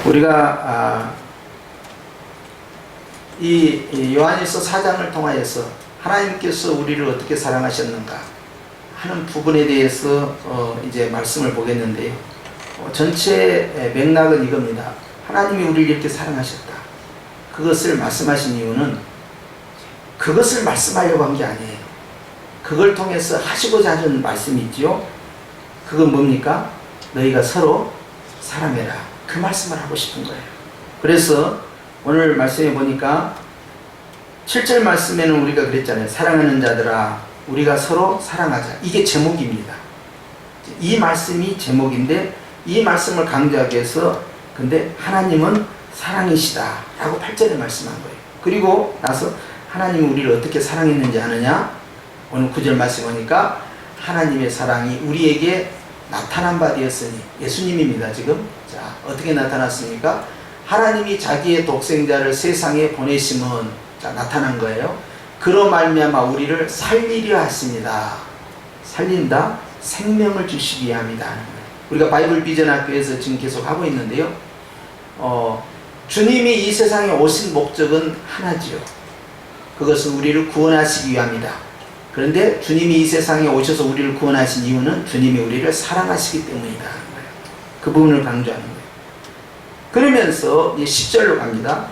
우리가 이 요한일서 4장을 통하여서 하나님께서 우리를 어떻게 사랑하셨는가 하는 부분에 대해서 이제 말씀을 보겠는데요. 전체 맥락은 이겁니다. 하나님이 우리를 이렇게 사랑하셨다. 그것을 말씀하신 이유는 그것을 말씀하려고 한 게 아니에요. 그걸 통해서 하시고자 하는 말씀이 있지요. 그건 뭡니까? 너희가 서로 사랑해라. 그 말씀을 하고 싶은 거예요. 그래서 오늘 말씀에 보니까 7절 말씀에는 우리가 그랬잖아요. 사랑하는 자들아 우리가 서로 사랑하자. 이게 제목입니다. 이 말씀이 제목인데 이 말씀을 강조하기 위해서 근데 하나님은 사랑이시다 라고 8절에 말씀한 거예요. 그리고 나서 하나님이 우리를 어떻게 사랑했는지 아느냐? 오늘 9절 말씀 보니까 하나님의 사랑이 우리에게 나타난 바 되었으니 예수님입니다. 지금 자 어떻게 나타났습니까? 하나님이 자기의 독생자를 세상에 보내심은 자 나타난 거예요. 그로 말미암아 우리를 살리려 하십니다. 살린다? 생명을 주시기 위함이다 하는 거예요. 우리가 바이블 비전 학교에서 지금 계속 하고 있는데요. 주님이 이 세상에 오신 목적은 하나지요. 그것은 우리를 구원하시기 위함이다. 그런데 주님이 이 세상에 오셔서 우리를 구원하신 이유는 주님이 우리를 사랑하시기 때문이다 하는 거예요. 그 부분을 강조하는 거예요. 그러면서 10절로 갑니다.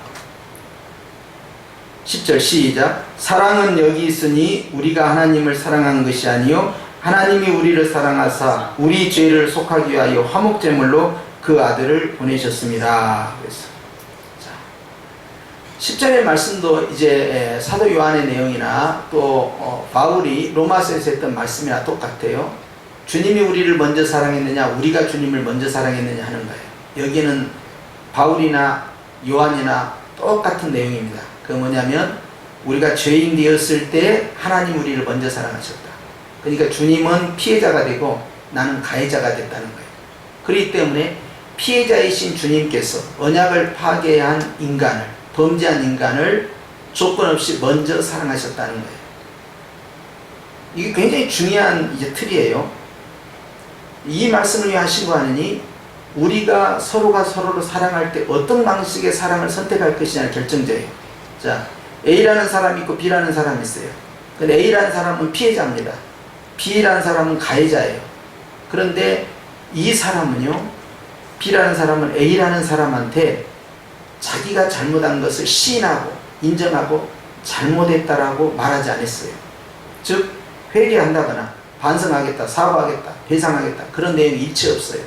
10절 시작. 사랑은 여기 있으니 우리가 하나님을 사랑한 것이 아니요 하나님이 우리를 사랑하사 우리 죄를 속하기 위하여 화목제물로 그 아들을 보내셨습니다. 그래서 10절의 말씀도 이제 사도 요한의 내용이나 또 바울이 로마서에서 했던 말씀이나 똑같아요. 주님이 우리를 먼저 사랑했느냐 우리가 주님을 먼저 사랑했느냐 하는 거예요. 여기는 바울이나 요한이나 똑같은 내용입니다. 그 뭐냐면 우리가 죄인 되었을 때 하나님 우리를 먼저 사랑하셨다. 그러니까 주님은 피해자가 되고 나는 가해자가 됐다는 거예요. 그렇기 때문에 피해자이신 주님께서 언약을 파괴한 인간을 범죄한 인간을 조건 없이 먼저 사랑하셨다는 거예요. 이게 굉장히 중요한 이제 틀이에요. 이 말씀을 왜 하신 거 아니니 우리가 서로가 서로를 사랑할 때 어떤 방식의 사랑을 선택할 것이냐를 결정져요. 자, A라는 사람이 있고 B라는 사람이 있어요. 근데 A라는 사람은 피해자입니다. B라는 사람은 가해자예요. 그런데 이 사람은요, B라는 사람은 A라는 사람한테 자기가 잘못한 것을 시인하고 인정하고 잘못했다라고 말하지 않았어요. 즉 회개한다거나 반성하겠다, 사과하겠다, 배상하겠다 그런 내용이 일체 없어요.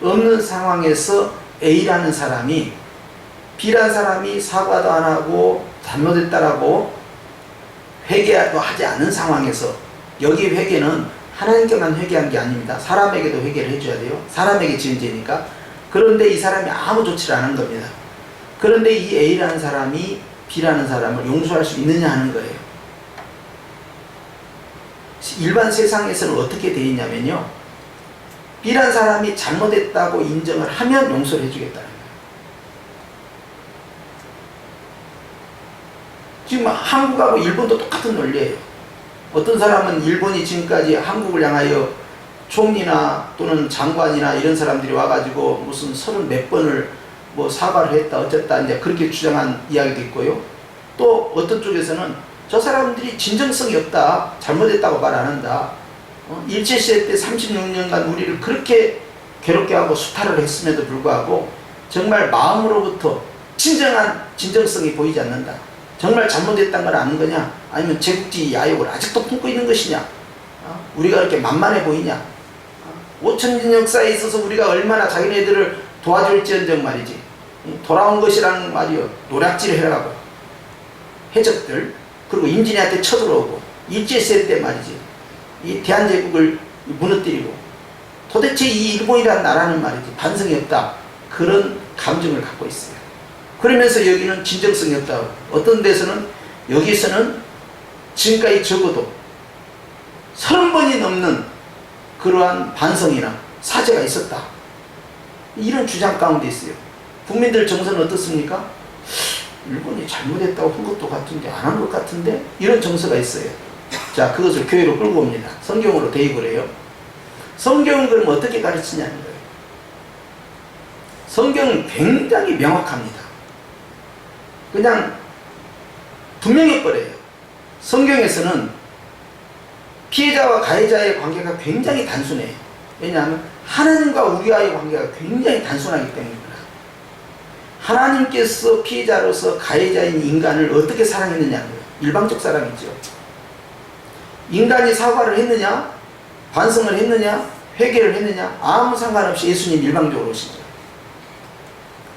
없는 상황에서 A라는 사람이 B라는 사람이 사과도 안 하고 잘못했다라고 회개도 하지 않은 상황에서 여기 회개는 하나님께만 회개한 게 아닙니다. 사람에게도 회개를 해줘야 돼요. 사람에게 지은 죄니까. 그런데 이 사람이 아무 조치를 안 한 겁니다. 그런데 이 A라는 사람이 B라는 사람을 용서할 수 있느냐 하는 거예요. 일반 세상에서는 어떻게 되어 있냐면요. B라는 사람이 잘못했다고 인정을 하면 용서를 해주겠다는 거예요. 지금 한국하고 일본도 똑같은 논리예요. 어떤 사람은 일본이 지금까지 한국을 향하여 총리나 또는 장관이나 이런 사람들이 와가지고 무슨 30몇 번을 뭐 사과를 했다 어쨌다 이제 그렇게 주장한 이야기도 있고요. 또 어떤 쪽에서는 저 사람들이 진정성이 없다, 잘못했다고 말 안 한다. 일제시대 때 36년간 우리를 그렇게 괴롭게 하고 수탈을 했음에도 불구하고 정말 마음으로부터 진정한 진정성이 보이지 않는다. 정말 잘못했다는 걸 아는 거냐? 아니면 제국주의 야욕을 아직도 품고 있는 것이냐? 우리가 이렇게 만만해 보이냐? 5000년 역사에 있어서 우리가 얼마나 자기네들을 도와줄지언정 말이지. 돌아온 것이라는 말이요. 노략질을 해가고 해적들 그리고 임진왜란때 쳐들어오고 일제시대 때 말이지. 이 대한제국을 무너뜨리고 도대체 이 일본이라는 나라는 말이지 반성이 없다. 그런 감정을 갖고 있어요. 그러면서 여기는 진정성이 없다. 어떤 데서는 여기서는 지금까지 적어도 30번이 넘는 그러한 반성이나 사죄가 있었다. 이런 주장 가운데 있어요. 국민들 정서는 어떻습니까? 일본이 잘못했다고 한 것도 같은데 안 한 것 같은데 이런 정서가 있어요. 자, 그것을 교회로 끌고 옵니다. 성경으로 대입을 해요. 성경은 그럼 어떻게 가르치냐는 거예요. 성경은 굉장히 명확합니다. 그냥 분명히 버려요. 성경에서는 피해자와 가해자의 관계가 굉장히 단순해요. 왜냐하면 하나님과 우리와의 관계가 굉장히 단순하기 때문입니다. 하나님께서 피해자로서 가해자인 인간을 어떻게 사랑했느냐는 거예요. 일방적 사랑이죠. 인간이 사과를 했느냐, 반성을 했느냐, 회개를 했느냐, 아무 상관없이 예수님 일방적으로 오시죠.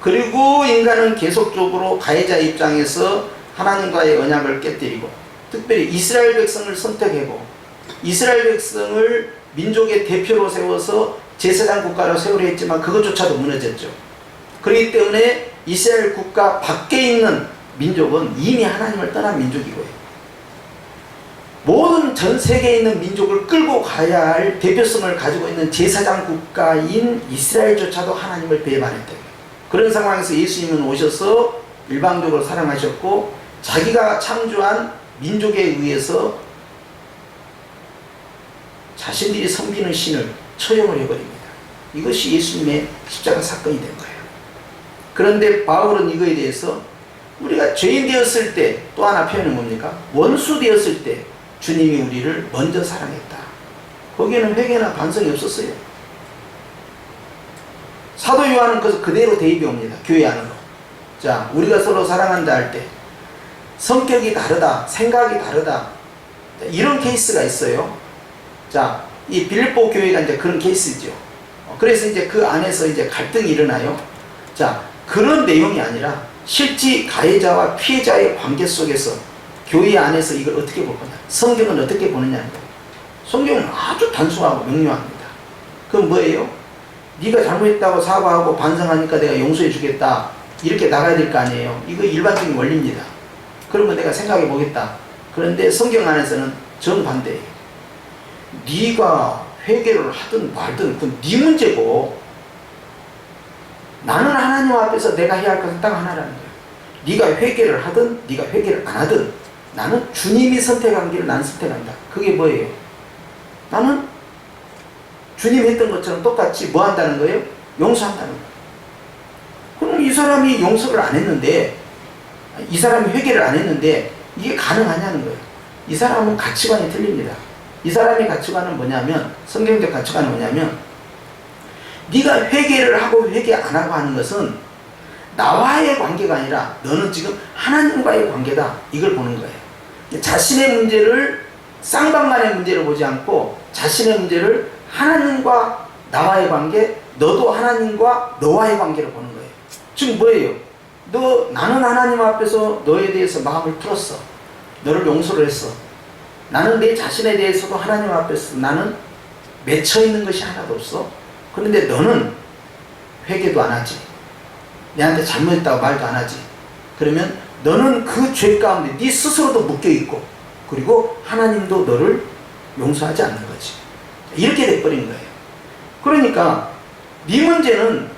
그리고 인간은 계속적으로 가해자의 입장에서 하나님과의 언약을 깨뜨리고, 특별히 이스라엘 백성을 선택하고 이스라엘 백성을 민족의 대표로 세워서 제사장 국가로 세우려 했지만 그것조차도 무너졌죠. 그렇기 때문에 이스라엘 국가 밖에 있는 민족은 이미 하나님을 떠난 민족이고요. 모든 전 세계에 있는 민족을 끌고 가야 할 대표성을 가지고 있는 제사장 국가인 이스라엘조차도 하나님을 배반했다. 그런 상황에서 예수님은 오셔서 일방적으로 사랑하셨고 자기가 창조한 민족에 의해서 자신들이 섬기는 신을 처형을 해버립니다. 이것이 예수님의 십자가 사건이 된 거예요. 그런데 바울은 이거에 대해서 우리가 죄인 되었을 때 또 하나 표현은 뭡니까? 원수 되었을 때 주님이 우리를 먼저 사랑했다. 거기에는 회개나 반성이 없었어요. 사도 요한은 그대로 대입이 옵니다. 교회 안으로. 자, 우리가 서로 사랑한다 할 때 성격이 다르다, 생각이 다르다, 이런 케이스가 있어요. 자, 이 빌립보 교회가 이제 그런 케이스죠. 그래서 이제 그 안에서 이제 갈등이 일어나요. 자, 그런 내용이 아니라 실제 가해자와 피해자의 관계 속에서 교회 안에서 이걸 어떻게 볼 거냐, 성경은 어떻게 보느냐는 거예요. 성경은 아주 단순하고 명료합니다. 그건 뭐예요? 네가 잘못했다고 사과하고 반성하니까 내가 용서해 주겠다, 이렇게 나가야 될 거 아니에요. 이거 일반적인 원리입니다. 그러면 내가 생각해 보겠다. 그런데 성경 안에서는 정반대예요. 네가 회개를 하든 말든 그건 네 문제고, 나는 하나님 앞에서 내가 해야 할 것은 딱 하나라는 거예요. 네가 회개를 하든 네가 회개를 안 하든 나는 주님이 선택한 길을 난 선택한다. 그게 뭐예요? 나는 주님이 했던 것처럼 똑같이 뭐 한다는 거예요? 용서한다는 거예요. 그럼 이 사람이 용서를 안 했는데, 이 사람이 회개를 안 했는데 이게 가능하냐는 거예요. 이 사람은 가치관이 틀립니다. 이 사람의 가치관은 뭐냐면, 성경적 가치관은 뭐냐면, 네가 회개를 하고 회개 안 하고 하는 것은 나와의 관계가 아니라 너는 지금 하나님과의 관계다, 이걸 보는 거예요. 자신의 문제를, 쌍방간의 문제를 보지 않고 자신의 문제를 하나님과 나와의 관계, 너도 하나님과 너와의 관계를 보는 거예요. 즉 뭐예요? 나는 하나님 앞에서 너에 대해서 마음을 풀었어. 너를 용서를 했어. 나는 내 자신에 대해서도 하나님 앞에서 나는 맺혀있는 것이 하나도 없어. 그런데 너는 회개도 안 하지. 내한테 잘못했다고 말도 안 하지. 그러면 너는 그 죄 가운데 네 스스로도 묶여있고, 그리고 하나님도 너를 용서하지 않는 거지. 이렇게 돼버린 거예요. 그러니까 네 문제는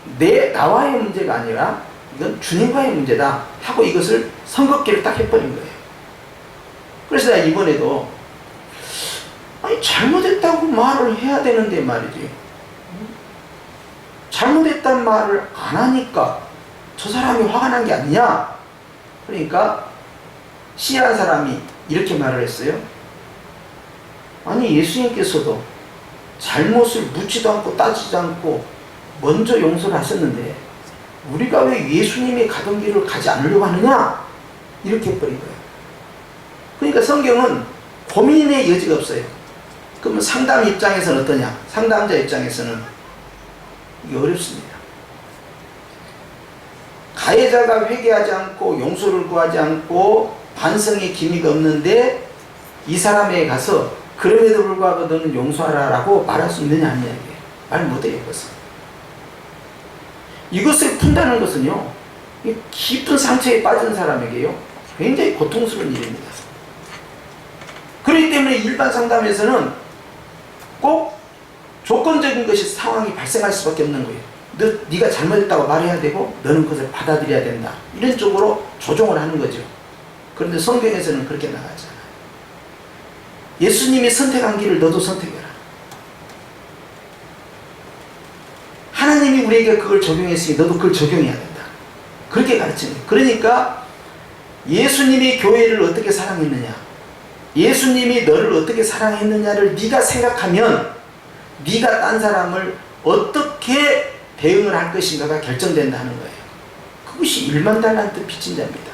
나와의 문제가 아니라 이건 주님과의 문제다 하고 이것을 선긋기를 딱 해버린 거예요. 그래서 내가 이번에도 잘못했다고 말을 해야 되는데 말이지, 잘못했단 말을 안 하니까 저 사람이 화가 난 게 아니냐. 그러니까 C라는 사람이 이렇게 말을 했어요. 아니, 예수님께서도 잘못을 묻지도 않고 따지지 않고 먼저 용서를 하셨는데 우리가 왜 예수님이 가던 길을 가지 않으려고 하느냐, 이렇게 해버린 거예요. 그러니까 성경은 고민의 여지가 없어요. 그러면 상담 입장에서는 어떠냐? 상담자 입장에서는 이게 어렵습니다. 가해자가 회개하지 않고 용서를 구하지 않고 반성의 기미가 없는데 이 사람에게 가서 그럼에도 불구하고 너는 용서하라 라고 말할 수 있느냐 아니냐, 이게 말 못해요. 이것을 푼다는 것은요, 깊은 상처에 빠진 사람에게요 굉장히 고통스러운 일입니다. 그렇기 때문에 일반 상담에서는 꼭 조건적인 것이 상황이 발생할 수밖에 없는 거예요. 네가 잘못했다고 말해야 되고 너는 그것을 받아들여야 된다, 이런 쪽으로 조정을 하는 거죠. 그런데 성경에서는 그렇게 나가지 않아요. 예수님이 선택한 길을 너도 선택해라. 하나님이 주님이 우리에게 그걸 적용했으니 너도 그걸 적용해야 된다. 그렇게 가르치는 거예요. 그러니까 예수님이 교회를 어떻게 사랑했느냐, 예수님이 너를 어떻게 사랑했느냐를 네가 생각하면 네가 딴 사람을 어떻게 대응을 할 것인가가 결정된다는 거예요. 그것이 1만 달란트 빚진 자입니다.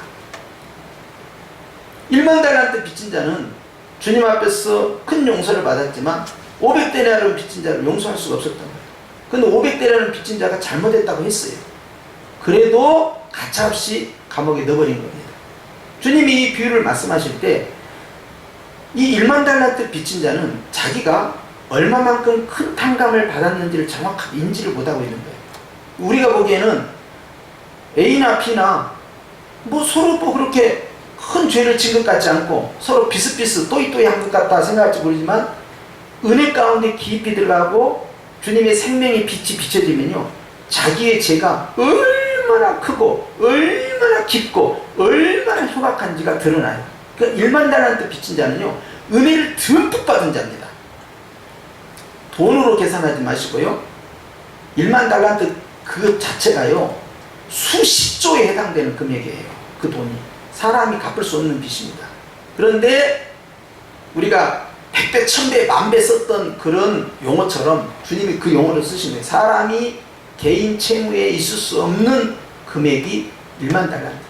1만 달란트 빚진 자는 주님 앞에서 큰 용서를 받았지만 500데나리온 빚진 자를 용서할 수가 없었던 거예요. 근데 500데나리온 빚진 자가 잘못했다고 했어요. 그래도 가차없이 감옥에 넣어버린 겁니다. 주님이 이 비유를 말씀하실 때 이 1만 달란트 빚진 자는 자기가 얼마만큼 큰 탕감을 받았는지를 정확하게 인지를 못하고 있는 거예요. 우리가 보기에는 A나 B나 뭐 서로 또 그렇게 큰 죄를 진 것 같지 않고 서로 비슷비슷 또이또이한 것 같다 생각할지 모르지만 은혜 가운데 깊이 들어가고 주님의 생명의 빛이 비춰지면요, 자기의 죄가 얼마나 크고 얼마나 깊고 얼마나 흉악한지가 드러나요. 그 1만 달란트 빚진 자는요, 은혜를 듬뿍 받은 자입니다. 돈으로 계산하지 마시고요, 1만 달란트 그 자체가요 수십조에 해당되는 금액이에요. 그 돈이 사람이 갚을 수 없는 빚입니다. 그런데 우리가 100배, 1000배, 10,000배 썼던 그런 용어처럼 주님이 그 용어를 쓰신 거예요. 사람이 개인 채무에 있을 수 없는 금액이 1만 달란트.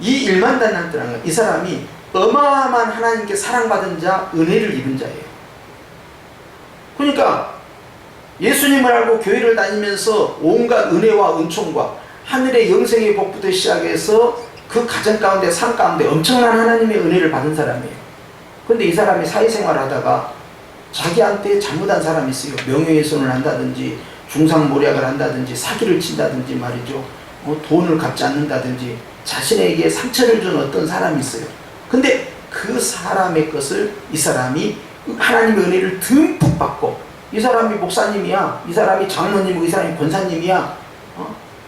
이 1만 달란트라는 건 이 사람이 어마어마한 하나님께 사랑받은 자, 은혜를 입은 자예요. 그러니까 예수님을 알고 교회를 다니면서 온갖 은혜와 은총과 하늘의 영생의 복부터 시작해서 그 가정 가운데 삶 가운데 엄청난 하나님의 은혜를 받은 사람이에요. 근데 이 사람이 사회생활을 하다가 자기한테 잘못한 사람이 있어요. 명예훼손을 한다든지 중상모략을 한다든지 사기를 친다든지 말이죠, 돈을 갚지 않는다든지 자신에게 상처를 준 어떤 사람이 있어요. 근데 그 사람의 것을 이 사람이 하나님의 은혜를 듬뿍 받고, 이 사람이 목사님이야, 이 사람이 장로님이고, 이 사람이 권사님이야,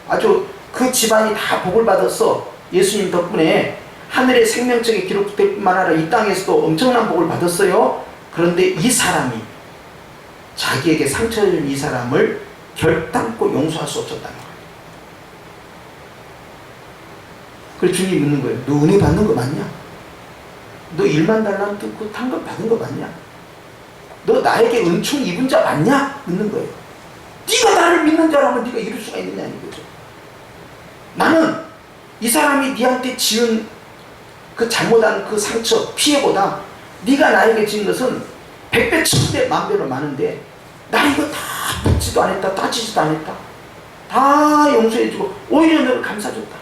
아주 그 집안이 다 복을 받았어. 예수님 덕분에 하늘의 생명책에 기록될 뿐만 아니라 이 땅에서도 엄청난 복을 받았어요. 그런데 이 사람이 자기에게 상처를 준 이 사람을 결단코 용서할 수 없었다는 거예요. 그래서 주님이 묻는 거예요. 너 은혜 받는 거 맞냐? 너 1만 달란트 그 탕감 받은 거 맞냐? 너 나에게 은총 입은 자 맞냐? 묻는 거예요. 네가 나를 믿는 자라면 네가 이럴 수가 있느냐는 거죠. 나는 이 사람이 네한테 지은 그 잘못한 그 상처, 피해보다 네가 나에게 지은 것은 100배, 1000배, 10,000배로 많은데 나 이거 다 묻지도 않았다, 따지지도 않았다, 다 용서해주고 오히려 너를 감싸줬다,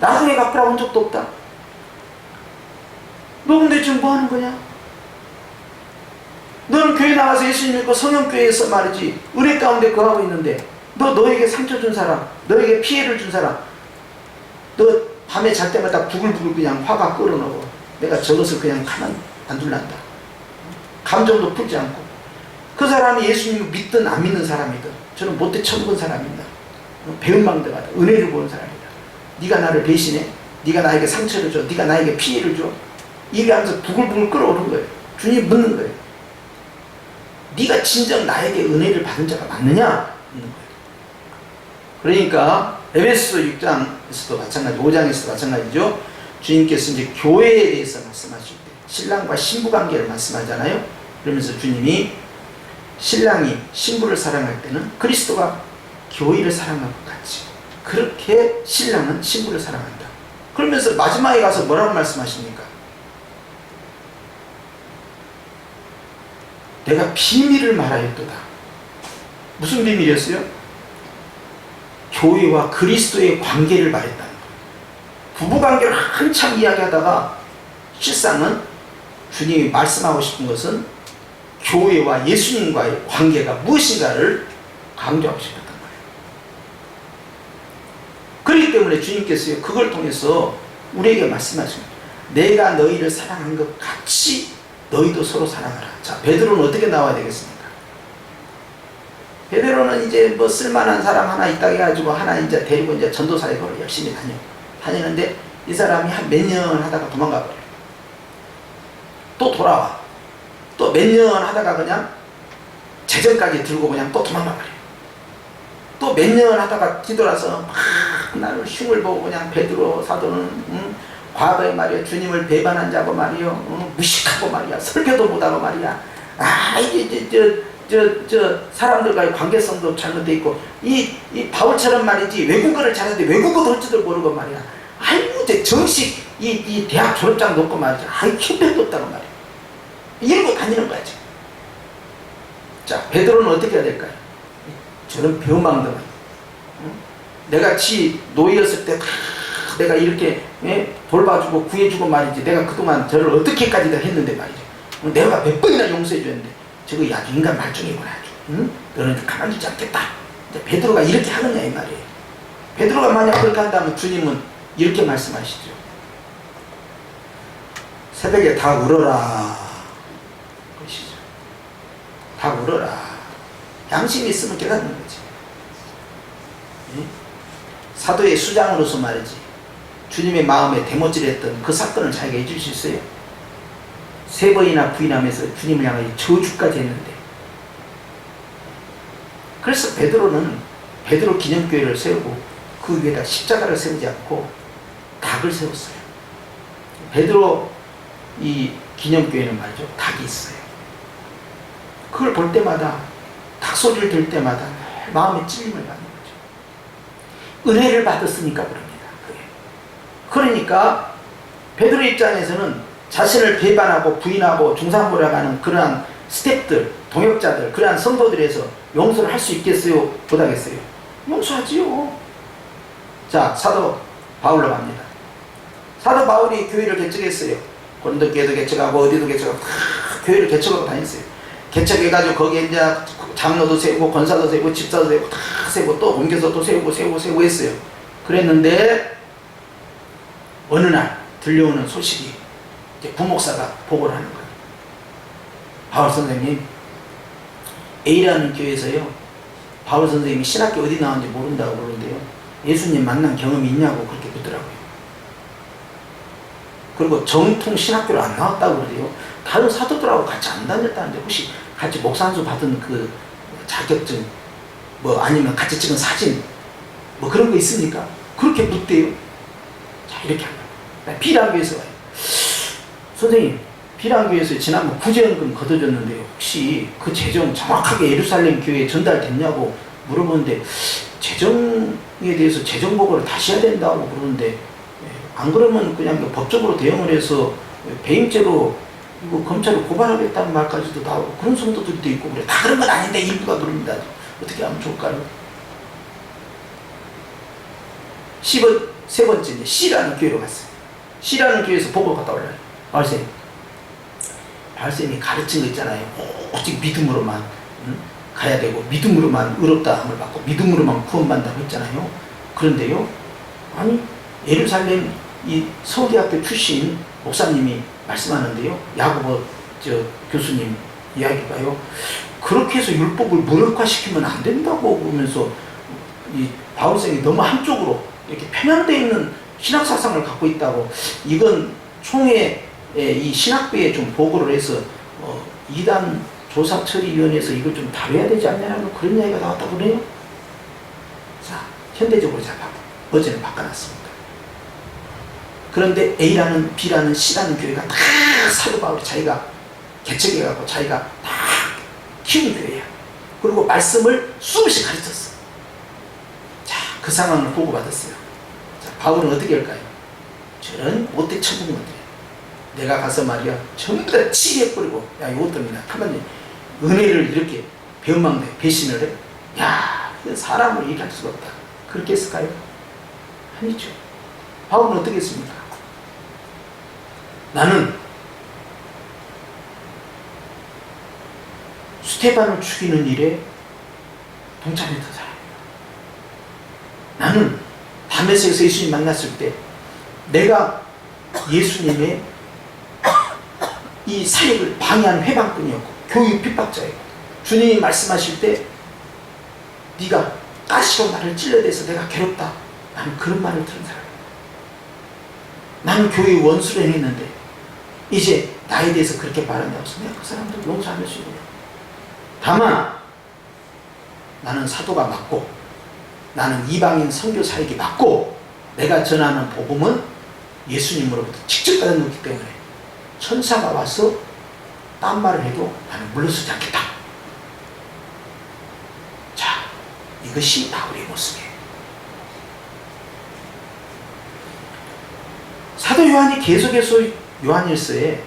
나중에 갚으라고 한 적도 없다. 너 근데 지금 뭐 하는 거냐? 너는 교회 나가서 예수님 믿고 성형교회에서 말이지 은혜 가운데 거하고 있는데 너에게 상처 준 사람, 너에게 피해를 준 사람, 너 밤에 잘 때마다 부글부글 그냥 화가 끓어나고 내가 저것을 그냥 가만 안 둘란다. 감정도 풀지 않고 그 사람이 예수님을 믿든 안 믿는 사람이든 저는 못돼 처먹은 사람이다, 배은망대가다, 은혜를 보는 사람이다. 네가 나를 배신해? 네가 나에게 상처를 줘? 네가 나에게 피해를 줘? 이게 하면서 부글부글 끓어오는 거예요. 주님 묻는 거예요. 네가 진정 나에게 은혜를 받은 자가 맞느냐? 묻는 거예요. 그러니까 에베소 6장에서도 마찬가지, 5장에서도 마찬가지죠. 주님께서 이제 교회에 대해서 말씀하실 때 신랑과 신부 관계를 말씀하잖아요. 그러면서 주님이 신랑이 신부를 사랑할 때는 그리스도가 교회를 사랑한 것 같이 그렇게 신랑은 신부를 사랑한다. 그러면서 마지막에 가서 뭐라고 말씀하십니까? 내가 비밀을 말하였도다. 무슨 비밀이었어요? 교회와 그리스도의 관계를 말했다는 거예요. 부부관계를 한참 이야기하다가 실상은 주님이 말씀하고 싶은 것은 교회와 예수님과의 관계가 무엇인가를 강조하고 싶었던 거예요. 그렇기 때문에 주님께서요, 그걸 통해서 우리에게 말씀하십니다. 내가 너희를 사랑한 것 같이 너희도 서로 사랑하라. 자, 베드로는 어떻게 나와야 되겠습니까? 베드로는 이제 뭐 쓸만한 사람 하나 있다 해가지고 하나 이제 데리고 이제 전도사에 걸어 열심히 다니는데 이 사람이 한 몇 년 하다가 도망가 버려. 또 돌아와. 또 몇 년 하다가 그냥 재정까지 들고 그냥 또 도망가 버려요. 또 몇 년 하다가 뒤돌아서 막 나를 흉을 보고 그냥 베드로 사도는 과거에 말이야 주님을 배반한 자고 말이야 무식하고 말이야 설교도 못하고 말이야 이게 사람들과의 관계성도 잘못되어 있고 이 바울처럼 말이지 외국어를 잘하는데 외국어도 할 줄도 모르고 말이야 아이고 이제 정식 이 대학 졸업장도 없고 말이야 ኪ백도 없다고 말이야 이러고 다니는 거야 지금. 자 베드로는 어떻게 해야 될까요? 저는 배우망덕한 내가 지 노예였을 때 내가 이렇게 돌봐주고 구해주고 말이지 내가 그동안 저를 어떻게까지 다 했는데 말이죠. 내가 몇 번이나 용서해 줬는데 저거 아주 인간 말종이구나 아주. 너는 가만두지 않겠다. 베드로가 이렇게 하느냐 이 말이에요. 베드로가 만약 그렇게 한다면 주님은 이렇게 말씀하시죠. 새벽에 다 울어라 그러시죠. 다 울어라. 양심이 있으면 깨닫는 거지. 사도의 수장으로서 말이지 주님의 마음에 대못질했던 그 사건을 자기가 잊을 수 있어요? 3번이나 부인하면서 주님을 향하여 저주까지 했는데 그래서 베드로는 베드로 기념교회를 세우고 그 위에다 십자가를 세우지 않고 닭을 세웠어요. 베드로 이 기념교회는 말이죠 닭이 있어요. 그걸 볼 때마다 닭 소리를 들을 때마다 마음에 찔림을 받는 거죠. 은혜를 받았으니까 그럽니다. 그러니까 베드로 입장에서는 자신을 배반하고 부인하고 중상보라고 하는 그러한 스태프들, 동역자들, 그러한 성도들에서 용서를 할 수 있겠어요? 못하겠어요? 용서하지요. 자, 사도 바울로 갑니다. 사도 바울이 교회를 개척했어요. 고린도 교회도 개척하고 어디도 개척하고 교회를 개척하고 다녔어요. 개척해가지고 거기에 이제 장로도 세우고 권사도 세우고 집사도 세우고 다 세우고 또 옮겨서 또 세우고 했어요. 그랬는데 어느 날 들려오는 소식이 이제 부목사가 보고를 하는 거예요. 바울 선생님 A라는 교회에서요 바울 선생님이 신학교 어디 나왔는지 모른다고 그러는데요 예수님 만난 경험이 있냐고 그렇게 묻더라고요. 그리고 정통 신학교를 안 나왔다고 그러대요. 다른 사도들하고 같이 안 다녔다는데 혹시 같이 목산수 받은 그 자격증 뭐 아니면 같이 찍은 사진 뭐 그런 거 있습니까? 그렇게 묻대요. 자 이렇게 합니다. 비랑교에서 와요. 선생님 비랑교에서 지난번 구제연금 걷어줬는데요 혹시 그 재정 정확하게 예루살렘 교회에 전달됐냐고 물어보는데 재정에 대해서 재정 보고를 다시 해야 된다고 그러는데 안 그러면 그냥 법적으로 대응을 해서 배임죄로 이거 검찰을 고발하겠다는 말까지도 나오고 그런 성도들도 있고 그래. 다 그런 건 아닌데 일부가 그럽니다. 어떻게 하면 좋을까요? 세 번째 C라는 교회로 갔어요. C라는 교회에서 보고 갔다 올라요. 바울쌤이 가르친 거 있잖아요. 오직 믿음으로만 가야 되고 믿음으로만 의롭다함을 받고 믿음으로만 구원받는다고 했잖아요. 그런데요 아니 예루살렘 이 서울대학교 출신 목사님이 말씀하는데요 야고보 교수님 이야기가요 그렇게 해서 율법을 무력화시키면 안 된다고 그러면서 이 바울생이 너무 한쪽으로 이렇게 편향되어 있는 신학사상을 갖고 있다고 이건 총회 이 신학부에 좀 보고를 해서 이단 조사처리위원회에서 이걸 좀 다뤄야 되지 않냐는 그런 이야기가 나왔다고 그래요. 자 현대적으로 잘 버전을 바꿔놨습니다. 그런데 A라는 B라는 C라는 교회가 다 사도 바울이 자기가 개척해갖고 자기가 다 키운 교회야. 그리고 말씀을 수없이 가르쳤어. 자, 그 상황을 보고받았어요. 자, 바울은 어떻게 할까요? 저런 못돼 처분건들 내가 가서 말이야 전부 다 치개버리고 야 이것들입니다. 가만히 은혜를 이렇게 배은망대 배신을 해? 야 사람을 얘기할 수가 없다. 그렇게 했을까요? 아니죠. 바울은 어떻게 했습니까? 나는 스테반을 죽이는 일에 동참했던 사람이야. 나는 다메섹에서 예수님 만났을 때 내가 예수님의 이 사역을 방해한 회방꾼이었고 교육 핍박자였고 주님이 말씀하실 때 네가 가시로 나를 찔러대서 내가 괴롭다. 나는 그런 말을 들은 사람이야. 나는 교회의 원수를 행했는데 이제 나에 대해서 그렇게 말한다고 해서 내가 그 사람들 용서하면 수 있는 다만 나는 사도가 맞고 나는 이방인 선교사에게 맞고 내가 전하는 복음은 예수님으로부터 직접 받은 거기 때문에 천사가 와서 딴 말을 해도 나는 물러서지 않겠다. 자, 이것이 바울의 모습이에요. 사도 요한이 계속해서 요한일서에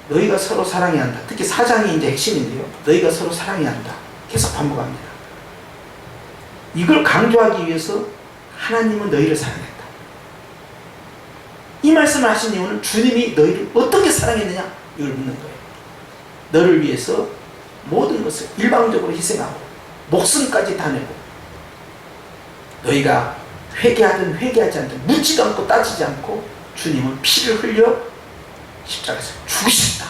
너희가 서로 사랑해야 한다. 특히 4장이 이제 핵심인데요. 너희가 서로 사랑해야 한다. 계속 반복합니다. 이걸 강조하기 위해서 하나님은 너희를 사랑했다. 이 말씀을 하신 이유는 주님이 너희를 어떻게 사랑했느냐? 이걸 묻는 거예요. 너를 위해서 모든 것을 일방적으로 희생하고 목숨까지 다 내고 너희가 회개하든 회개하지 않든 묻지도 않고 따지지 않고 주님은 피를 흘려 십자가에서 죽으셨다.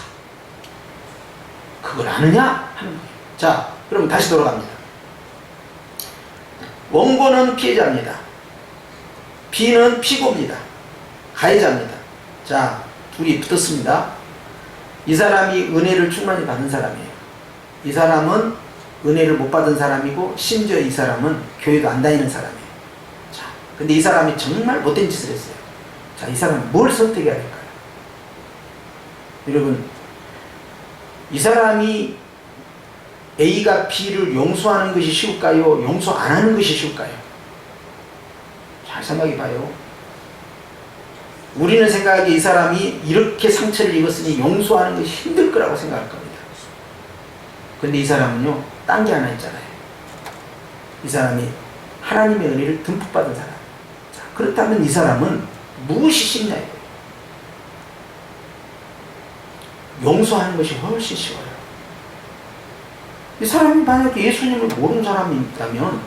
그걸 아느냐? 하는 거예요. 자, 그럼 다시 돌아갑니다. 원고는 피해자입니다. B는 피고입니다. 가해자입니다. 자, 둘이 붙었습니다. 이 사람이 은혜를 충만히 받은 사람이에요. 이 사람은 은혜를 못 받은 사람이고 심지어 이 사람은 교회도 안 다니는 사람이에요. 자, 근데 이 사람이 정말 못된 짓을 했어요. 자, 이 사람은 뭘 선택해야 될까요? 여러분, 이 사람이 A가 B를 용서하는 것이 쉬울까요? 용서 안 하는 것이 쉬울까요? 잘 생각해 봐요. 우리는 생각하기에 이 사람이 이렇게 상처를 입었으니 용서하는 것이 힘들 거라고 생각할 겁니다. 근데 이 사람은요, 딴 게 하나 있잖아요. 이 사람이 하나님의 은혜를 듬뿍 받은 사람. 자, 그렇다면 이 사람은 무엇이 쉽냐 이거예요. 용서하는 것이 훨씬 쉬워요. 이 사람이 만약에 예수님을 모르는 사람이 있다면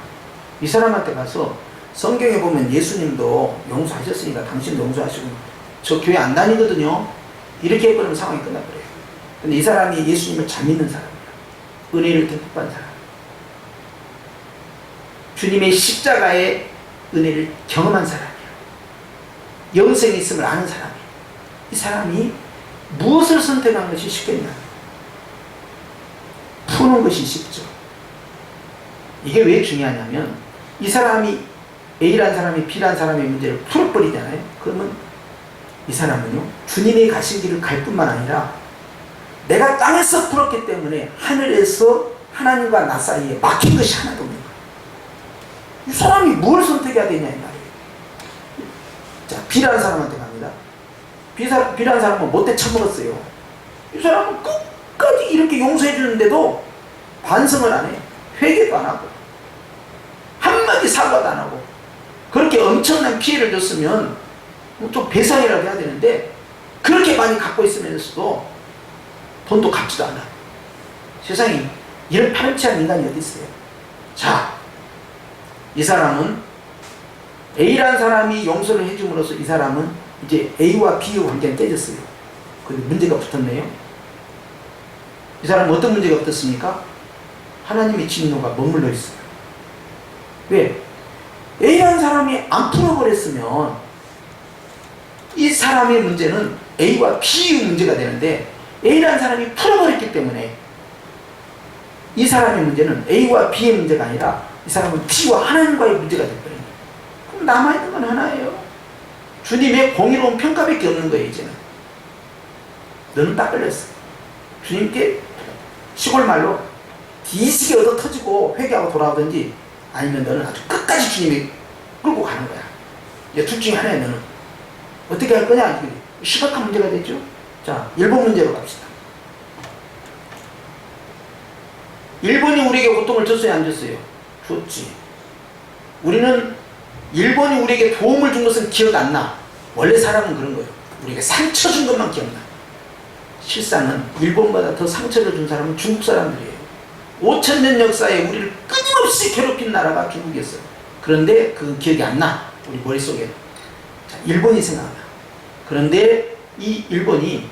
이 사람한테 가서 성경에 보면 예수님도 용서하셨으니까 당신도 용서하시고 저 교회 안 다니거든요. 이렇게 해버리면 상황이 끝나버려요. 근데 이 사람이 예수님을 잘 믿는 사람이에요. 은혜를 듬뿍 받은 사람. 주님의 십자가의 은혜를 경험한 사람이에요. 영생이 있음을 아는 사람이에요. 이 사람이 무엇을 선택한 것이 쉽겠냐? 푸는 것이 쉽죠. 이게 왜 중요하냐면 이 사람이 A라는 사람이 B라는 사람의 문제를 풀어버리잖아요. 그러면 이 사람은요, 주님이 가신 길을 갈 뿐만 아니라 내가 땅에서 풀었기 때문에 하늘에서 하나님과 나 사이에 막힌 것이 하나도 없는 거예요. 이 사람이 뭘 선택해야 되냐 이 말이에요. 자, B라는 사람한테 갑니다. B라는 사람은 못돼 처먹었어요. 이 사람은 끝까지 이렇게 용서해 주는데도 반성을 안 해. 회개도 안 하고 한마디 사과도 안 하고 그렇게 엄청난 피해를 줬으면 좀 배상이라도 해야 되는데 그렇게 많이 갖고 있으면서도 돈도 갚지도 않아. 세상에 이런 파렴치한 인간이 어디 있어요? 자, 이 사람은 A라는 사람이 용서를 해줌으로써 이 사람은 이제 A와 B의 관계는 깨졌어요. 근데 문제가 붙었네요. 이 사람은 어떤 문제가 붙었습니까? 하나님의 진노가 머물러 있어요. 왜? A라는 사람이 안 풀어버렸으면 이 사람의 문제는 A와 B의 문제가 되는데 A라는 사람이 풀어버렸기 때문에 이 사람의 문제는 A와 B의 문제가 아니라 이 사람은 B와 하나님과의 문제가 되버려요. 그럼 남아있는 건 하나예요. 주님의 공의로운 평가밖에 없는 거예요. 이제는 너는 딱 걸렸어. 주님께 시골 말로 뒤지게 얻어 터지고 회개하고 돌아오든지 아니면 너는 아주 끝까지 주님이 끌고 가는 거야. 이제 둘 중에 하나야. 너는 어떻게 할 거냐? 심각한 문제가 됐죠. 자, 일본 문제로 갑시다. 일본이 우리에게 고통을 줬어요, 안 줬어요? 줬지. 우리는 일본이 우리에게 도움을 준 것은 기억 안 나. 원래 사람은 그런 거예요. 우리에게 상처 준 것만 기억나. 실상은 일본보다 더 상처를 준 사람은 중국 사람들이에요. 5000년 역사에 우리를 끊임없이 괴롭힌 나라가 중국이었어요. 그런데 그 기억이 안 나. 우리 머릿속에. 자, 일본이 생각나. 그런데 이 일본이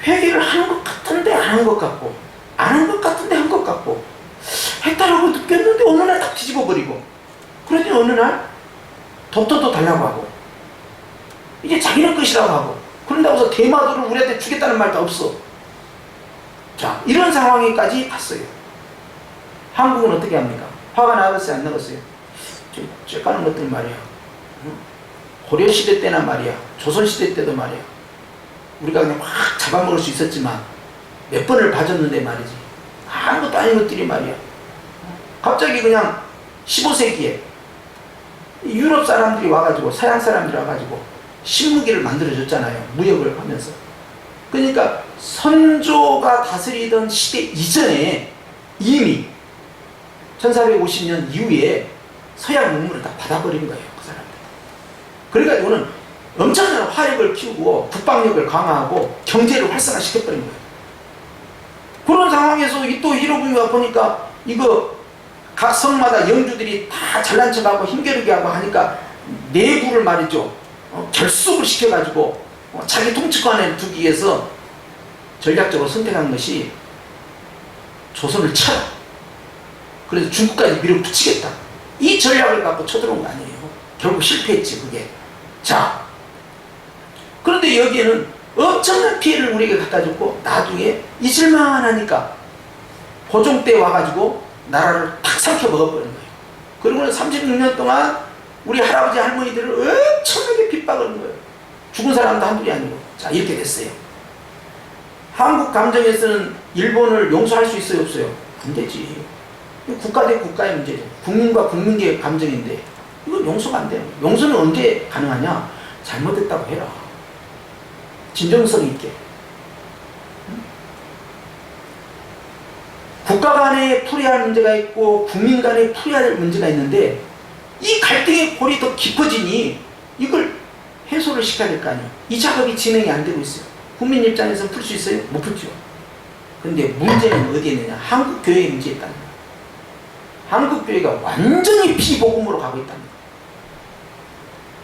회개를 하는 것 같은데 안 한 것 같고 안 한 것 같은데 한 것 같고 했다라고 느꼈는데 어느 날 딱 뒤집어버리고 그러더니 어느 날 독도도 달라고 하고 이제 자기네 것이라고 하고 그런다고 해서 대마도를 우리한테 주겠다는 말도 없어. 자, 이런 상황에까지 갔어요. 한국은 어떻게 합니까? 화가 나갔어요? 안 나갔어요? 쬐까는 것들 말이야. 고려시대 때나 말이야. 조선시대 때도 말이야. 우리가 그냥 확 잡아먹을 수 있었지만 몇 번을 봐줬는데 말이지. 아무것도 아닌 것들이 말이야. 갑자기 그냥 15세기에 유럽 사람들이 와가지고 서양 사람들이 와가지고 신무기를 만들어줬잖아요. 무역을 하면서. 그러니까 선조가 다스리던 시대 이전에 이미 1450년 이후에 서양 문물을 다 받아버린 거예요. 그 사람들. 그래가지고는 엄청난 화력을 키우고 국방력을 강화하고 경제를 활성화시켜버린 거예요. 그런 상황에서 또 히로부미가 보니까 이거 각 성마다 영주들이 다 잘난 척하고 힘겨루게 하고 하니까 내부를 말이죠. 결속을 시켜가지고 자기 통치권에 두기 위해서 전략적으로 선택한 것이 조선을 쳐라. 그래서 중국까지 밀어붙이겠다. 이 전략을 갖고 쳐들어온 거 아니에요. 결국 실패했지 그게. 자, 그런데 여기에는 엄청난 피해를 우리에게 갖다 줬고 나중에 잊을만 하니까 고종 때 와가지고 나라를 탁 삼켜 먹어버린 거예요. 그리고는 36년 동안 우리 할아버지 할머니들을 엄청나게 핍박하는 거예요. 죽은 사람도 한둘이 아니고. 자, 이렇게 됐어요. 한국 감정에서는 일본을 용서할 수 있어요, 없어요? 안 되지. 국가 대 국가의 문제죠. 국민과 국민의 감정인데 이건 용서가 안 돼요. 용서는 언제 가능하냐? 잘못했다고 해라. 진정성 있게. 국가 간에 풀어야 할 문제가 있고 국민 간에 풀어야 할 문제가 있는데 이 갈등의 골이 더 깊어지니 이걸 해소를 시켜야 될 거 아니에요. 이 작업이 진행이 안 되고 있어요. 국민 입장에서 풀 수 있어요? 못 풀죠. 그런데 문제는 어디에 있느냐? 한국교회의 문제에 있다는 거예요. 한국교회가 완전히 피복음으로 가고 있다는 거예요.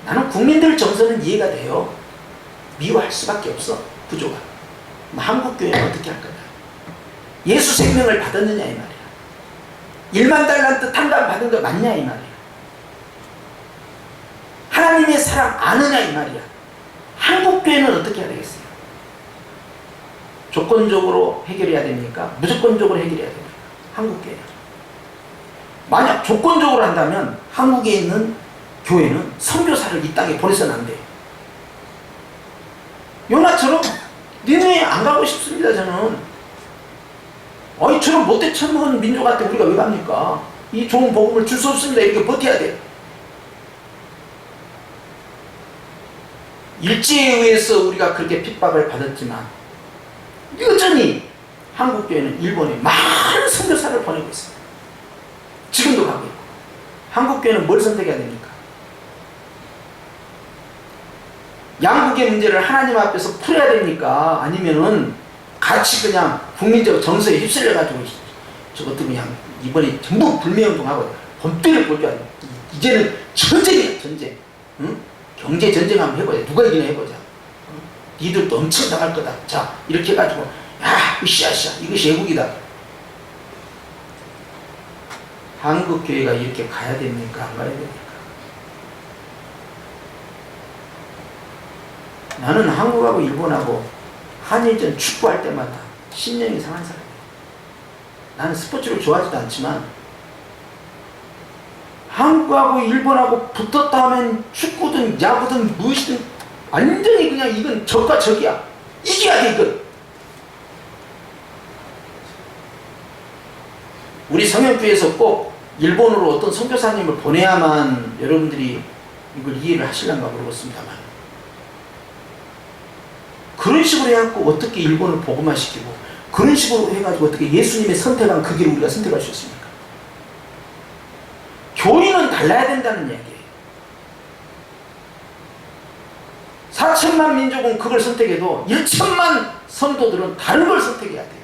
나는 국민들 정서는 이해가 돼요. 미워할 수밖에 없어. 구조가. 한국교회는 어떻게 할 거냐? 예수 생명을 받았느냐 이 말이야. 1만 달란트 탕감 받은 거 맞냐 이 말이야. 하나님의 사랑 아느냐 이 말이야. 한국교회는 어떻게 해야 되겠어요? 조건적으로 해결해야 됩니까? 무조건적으로 해결해야 됩니까? 한국교회. 만약 조건적으로 한다면 한국에 있는 교회는 선교사를 이 땅에 보내서는 안 돼요. 요나처럼 니네 안 가고 싶습니다. 저는 저런 못돼 처먹은 민족한테 우리가 왜 갑니까? 이 좋은 복음을 줄 수 없습니다. 이렇게 버텨야 돼요. 일제에 의해서 우리가 그렇게 핍박을 받았지만 여전히 한국교회는 일본에 많은 선교사를 보내고 있습니다. 지금도 가고 있고. 한국교회는 뭘 선택해야 됩니까? 양국의 문제를 하나님 앞에서 풀어야 됩니까? 아니면은 같이 그냥 국민적 정서에 휩쓸려가지고 저것도 그냥 이번에 전부 불매운동하고 본때를 보자. 이제는 전쟁이야, 전쟁. 응? 경제 전쟁 한번 해보자. 누가 이기나 해보자. 니들도 엄청 당할 거다. 자, 이렇게 해가지고 야, 으쌰으쌰. 이것이 애국이다. 한국교회가 이렇게 가야 됩니까? 안 가야 됩니까? 나는 한국하고 일본하고 한일전 축구할 때마다 심령이 상한 사람이에요. 나는 스포츠를 좋아하지도 않지만 한국하고 일본하고 붙었다 하면 축구든 야구든 무엇이든 완전히 그냥 이건 적과 적이야. 이겨야 돼 이건. 우리 성현교회에서 꼭 일본으로 어떤 선교사님을 보내야만 여러분들이 이걸 이해를 하시려는가 모르겠습니다만 그런 식으로 해갖고 어떻게 일본을 복음화시키고 그런 식으로 해가지고 어떻게 예수님의 선택한 그 길을 우리가 선택할 수 있습니까? 교인은 달라야 된다는 이야기예요. 4천만 민족은 그걸 선택해도 1천만 성도들은 다른 걸 선택해야 돼요.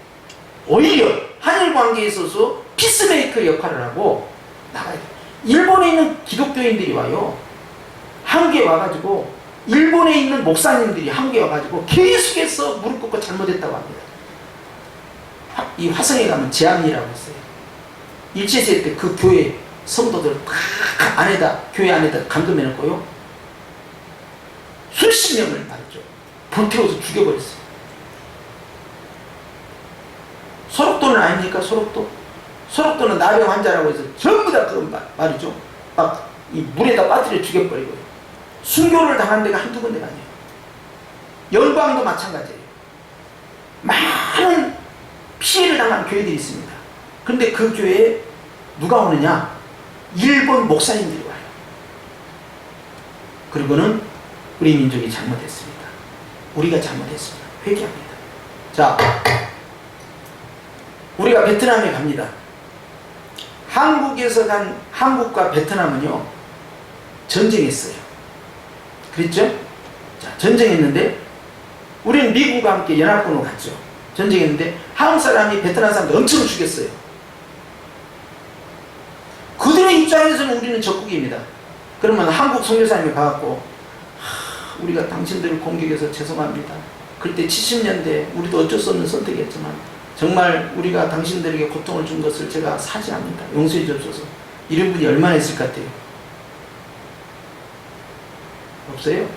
오히려 한일 관계에 있어서 피스메이커 역할을 하고 나가야 돼요. 일본에 있는 기독교인들이 와요. 한국에 와가지고 일본에 있는 목사님들이 한국에 와가지고 계속해서 무릎 꿇고 잘못했다고 합니다. 이 화성에 가면 제암리라고 있어요. 일제시대 때 그 교회 성도들 다 안에다 교회 안에다 감금해놓고요. 수십 명을 말이죠. 불태워서 죽여버렸어요. 소록도는 아닙니까? 소록도. 소록도는 나병 환자라고 해서 전부 다 그 말이죠. 막 이 물에다 빠뜨려 죽여버리고요. 순교를 당한 데가 한두 군데가 아니에요. 영광도 마찬가지예요. 많은 피해를 당한 교회들이 있습니다. 그런데 그 교회에 누가 오느냐? 일본 목사님들이 와요. 그리고는 우리 민족이 잘못했습니다. 우리가 잘못했습니다. 회개합니다. 자, 우리가 베트남에 갑니다. 한국에서 간 한국과 베트남은요 전쟁했어요. 그랬죠? 자, 전쟁했는데 우리는 미국과 함께 연합군으로 갔죠. 전쟁했는데 한국 사람이 베트남 사람들 엄청 죽였어요. 그들의 입장에서는 우리는 적국입니다. 그러면 한국 선교사님이 가갖고 우리가 당신들을 공격해서 죄송합니다. 그때 70년대 우리도 어쩔 수 없는 선택이었지만 정말 우리가 당신들에게 고통을 준 것을 제가 사죄합니다. 용서해 주옵소서. 이런 분이 얼마나 있을 것 같아요? 없어요?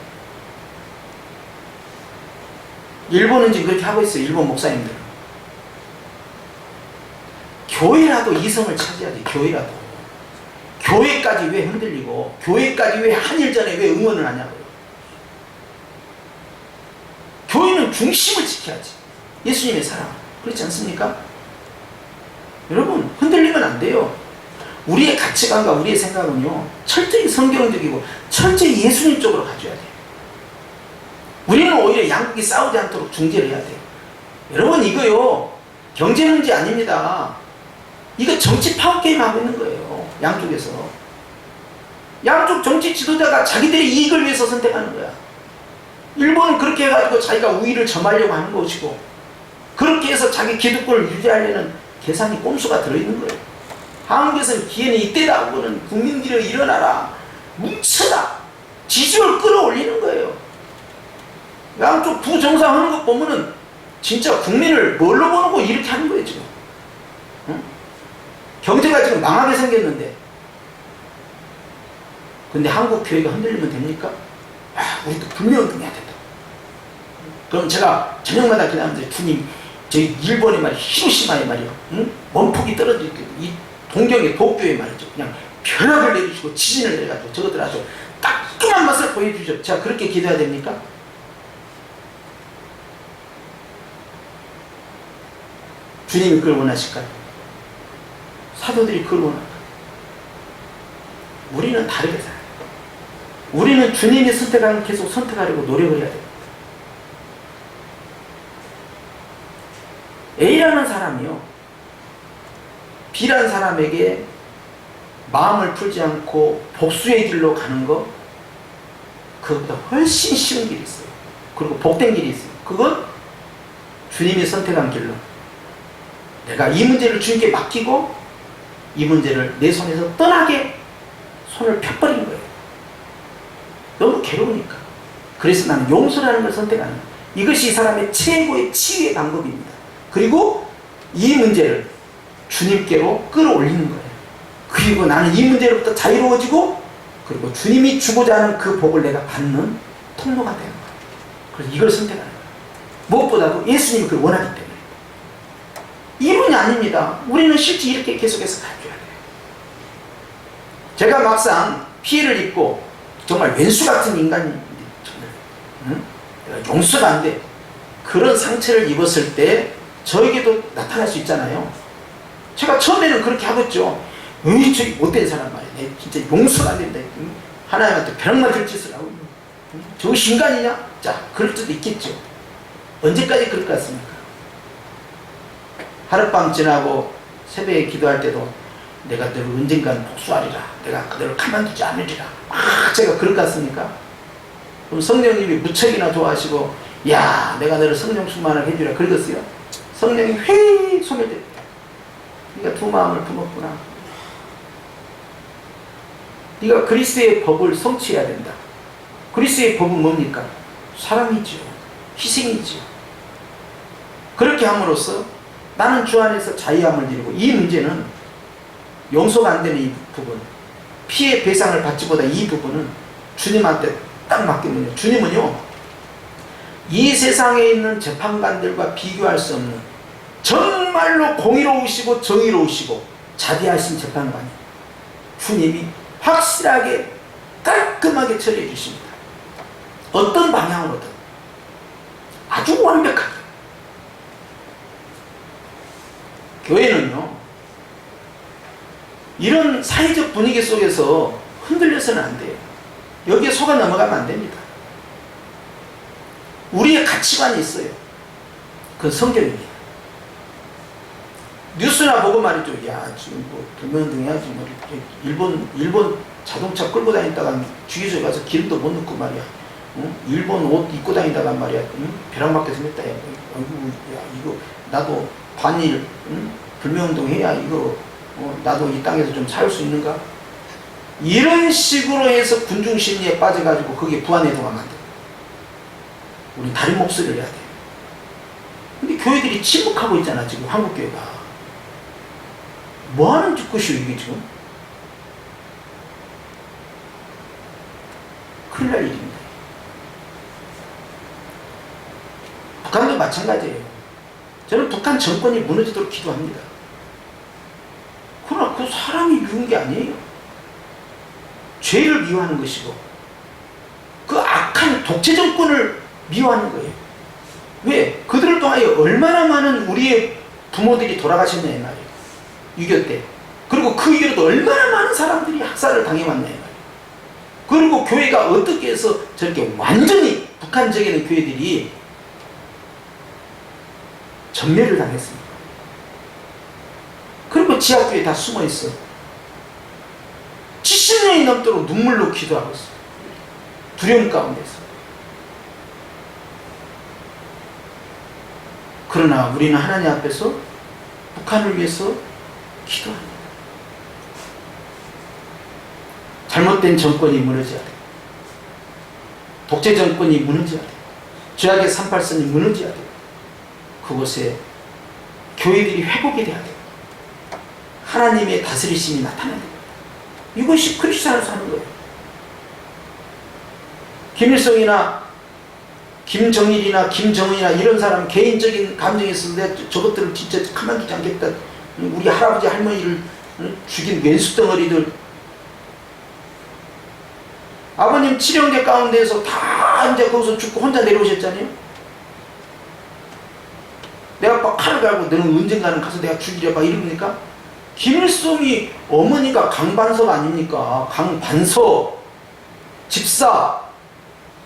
일본은 지금 그렇게 하고 있어요. 일본 목사님들은. 교회라도 이성을 차지하지. 교회라도. 교회까지 왜 흔들리고 교회까지 왜 한일 전에 왜 응원을 하냐고요. 교회는 중심을 지켜야지. 예수님의 사랑. 그렇지 않습니까? 여러분 흔들리면 안 돼요. 우리의 가치관과 우리의 생각은요 철저히 성경적이고 철저히 예수님 쪽으로 가져야 돼요. 우리는 오히려 양국이 싸우지 않도록 중재를 해야 돼요. 여러분 이거요 경제 문제 아닙니다. 이거 정치 파워 게임 하고 있는 거예요. 양쪽에서. 양쪽 정치 지도자가 자기들의 이익을 위해서 선택하는 거야. 일본은 그렇게 해가지고 자기가 우위를 점하려고 하는 것이고 그렇게 해서 자기 기득권을 유지하려는 계산이 꼼수가 들어있는 거예요. 한국에서는 기회는 이때다 하고는 국민들이 일어나라 뭉쳐라 지지율 끌어올리는 거예요. 양쪽 부정상하는 거 보면은 진짜 국민을 뭘로 보는 거 이렇게 하는 거예요 지금. 응? 경제가 지금 망하게 생겼는데 근데 한국 교회가 흔들리면 됩니까? 아, 우리도 불매운동해야 된다. 그럼 제가 저녁마다 기도하는데 주님 저희 일본의 말이 히로시마의 말이요. 응? 원폭이 떨어질 때 이 동경의 도쿄의 말이죠. 그냥 벼락을 내리시고 지진을 내려가지고 저것들 아주 따끔한 맛을 보여주죠. 제가 그렇게 기도해야 됩니까? 주님이 그걸 원하실까요? 사도들이 그걸 원할까요? 우리는 다르게 살아요. 우리는 주님이 선택하는 계속 선택하려고 노력을 해야 돼요. A라는 사람이요 B라는 사람에게 마음을 풀지 않고 복수의 길로 가는 거 그것보다 훨씬 쉬운 길이 있어요. 그리고 복된 길이 있어요. 그건 주님이 선택한 길로 내가 이 문제를 주님께 맡기고 이 문제를 내 손에서 떠나게 손을 펴버린 거예요. 너무 괴로우니까. 그래서 나는 용서라는 걸 선택하는 거예요. 이것이 이 사람의 최고의 치유의 방법입니다. 그리고 이 문제를 주님께로 끌어올리는 거예요. 그리고 나는 이 문제로부터 자유로워지고 그리고 주님이 주고자 하는 그 복을 내가 받는 통로가 되는 거예요. 그래서 이걸 선택하는 거예요. 무엇보다도 예수님이 그걸 원하기 때문에. 이론이 아닙니다. 우리는 실제 이렇게 계속해서 가져야 돼요. 제가 막상 피해를 입고 정말 왼수 같은 인간인데 응? 내가 용서가 안 돼. 그런 상처를 입었을 때 저에게도 나타날 수 있잖아요. 제가 처음에는 그렇게 하겠죠. 으이 저기 못된 사람 말이야. 내 진짜 용서가 안 된다. 하나님한테 벼락만 들 짓을 하고 저것이 인간이냐? 자 그럴 수도 있겠죠. 언제까지 그럴 것 같습니까? 하룻밤 지나고 새벽에 기도할 때도 내가 너를 언젠가는 복수하리라. 내가 너를 가만두지 않으리라. 제가 그럴 것 같습니까? 그럼 성령님이 무척이나 좋아하시고 야 내가 너를 성령 충만을 해주라 그러겠어요? 성령이 회의 손을 대 네가 두 마음을 품었구나. 네가 그리스도의 법을 성취해야 된다. 그리스도의 법은 뭡니까? 사랑이지요. 희생이지요. 그렇게 함으로써 나는 주 안에서 자유함을 누리고 이 문제는 용서가 안 되는 이 부분 피해 배상을 받지보다 이 부분은 주님한테 딱 맡기면요. 주님은요 이 세상에 있는 재판관들과 비교할 수 없는 정말로 공의로우시고 정의로우시고 자비하신 재판관이 주님이 확실하게 깔끔하게 처리해 주십니다. 어떤 방향으로든 아주 완벽하게. 교회는요, 이런 사회적 분위기 속에서 흔들려서는 안 돼요. 여기에 속아 넘어가면 안 됩니다. 우리의 가치관이 있어요. 그건 성경입니다. 뉴스나 보고 말이죠. 야, 지금 뭐 불면등이야. 지금 일본 자동차 끌고 다니다가 주유소에 가서 기름도 못 넣고 말이야. 응? 일본 옷 입고 다니다가 말이야. 응? 벼락맞게 생겼다. 야, 이거 나도 반일 불매운동 해야 이거 나도 이 땅에서 좀 살 수 있는가? 이런 식으로 해서 군중심리에 빠져가지고 그게 부안해동하면 안 돼. 우리 다른 목소리를 해야 돼. 근데 교회들이 침묵하고 있잖아. 지금 한국교회가. 뭐하는 짓것이오 이게 지금? 큰일 날 일입니다. 북한도 마찬가지예요. 저는 북한 정권이 무너지도록 기도합니다. 그러나 그 사람이 미운 게 아니에요. 죄를 미워하는 것이고 그 악한 독재 정권을 미워하는 거예요. 왜? 그들을 통하여 얼마나 많은 우리의 부모들이 돌아가셨냐 이 말이에요. 6.25 때. 그리고 그 이후로도 얼마나 많은 사람들이 학살을 당해왔냐 이 말이에요. 그리고 교회가 어떻게 해서 저렇게 완전히 북한적인 교회들이 전멸을 당했습니다. 그리고 지하교회에 다 숨어있어. 70년이 넘도록 눈물로 기도하고 있어. 두려움 가운데서. 그러나 우리는 하나님 앞에서 북한을 위해서 기도합니다. 잘못된 정권이 무너져야 돼. 독재 정권이 무너져야 돼. 죄악의 38선이 무너져야 돼. 그곳에 교회들이 회복이 돼야 돼. 하나님의 다스리심이 나타나야 돼. 이것이 크리스찬으로 사는 거예요. 김일성이나 김정일이나 김정은이나 이런 사람 개인적인 감정이 있어서 내가 저것들을 진짜 가만두지 않겠다. 우리 할아버지 할머니를 죽인 왼수덩어리들. 아버님 치령대 가운데에서 다 이제 거기서 죽고 혼자 내려오셨잖아요. 내가 막 칼을 갈고 너는 언젠가는 가서 내가 죽이려 봐 이럽니까? 김일성이 어머니가 강반석 아닙니까? 강반석 집사